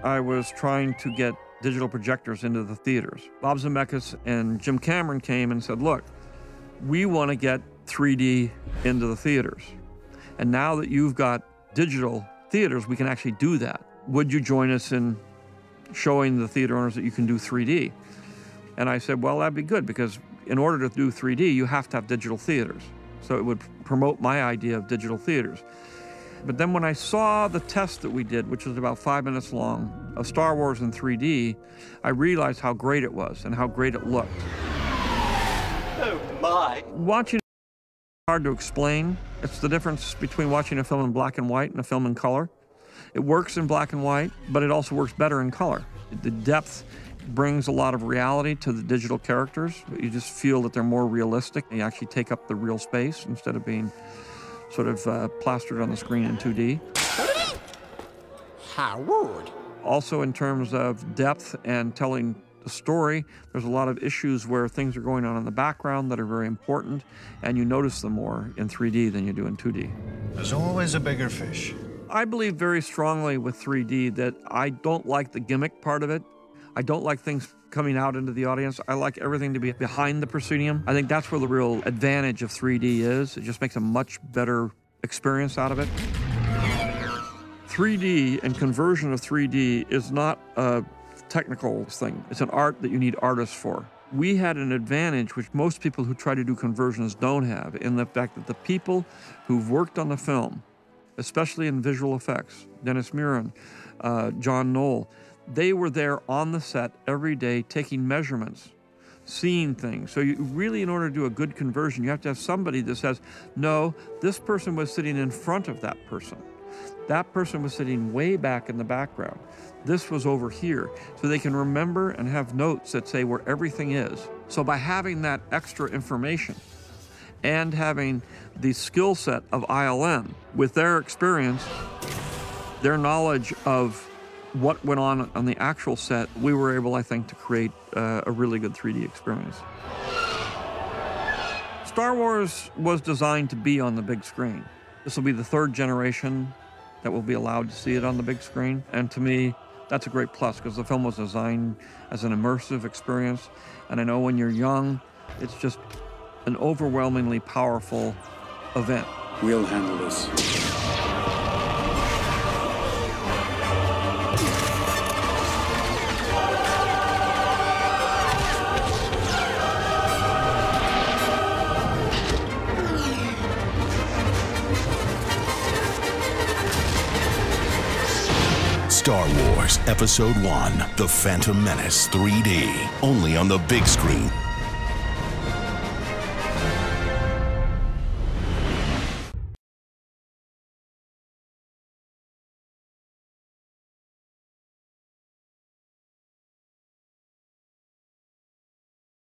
I was trying to get digital projectors into the theaters. Bob Zemeckis and Jim Cameron came and said, look, we want to get 3D into the theaters. And now that you've got digital theaters, we can actually do that. Would you join us in showing the theater owners that you can do 3D? And I said, well, that'd be good, because in order to do 3D, you have to have digital theaters. So it would promote my idea of digital theaters. But then when I saw the test that we did, which was about 5 minutes long, of Star Wars in 3D, I realized how great it was and how great it looked. Oh, my. Watching it is hard to explain. It's the difference between watching a film in black and white and a film in color. It works in black and white, but it also works better in color. The depth brings a lot of reality to the digital characters. You just feel that they're more realistic. They actually take up the real space instead of being sort of plastered on the screen in 2D. How rude. Also, in terms of depth and telling the story, there's a lot of issues where things are going on in the background that are very important, and you notice them more in 3D than you do in 2D. There's always a bigger fish. I believe very strongly with 3D that I don't like the gimmick part of it. I don't like things coming out into the audience. I like everything to be behind the proscenium. I think that's where the real advantage of 3D is. It just makes a much better experience out of it. 3D and conversion of 3D is not a technical thing. It's an art that you need artists for. We had an advantage which most people who try to do conversions don't have, in the fact that the people who've worked on the film, especially in visual effects, Dennis Muren, John Knoll, they were there on the set every day taking measurements, seeing things. So you really, in order to do a good conversion, you have to have somebody that says, no, this person was sitting in front of that person. That person was sitting way back in the background. This was over here. So they can remember and have notes that say where everything is. So by having that extra information and having the skill set of ILM with their experience, their knowledge of what went on the actual set, we were able, I think, to create a really good 3D experience. Star Wars was designed to be on the big screen. This will be the third generation that will be allowed to see it on the big screen. And to me, that's a great plus, because the film was designed as an immersive experience. And I know when you're young, it's just an overwhelmingly powerful event. We'll handle this. Star Wars Episode 1, The Phantom Menace 3D, only on the big screen.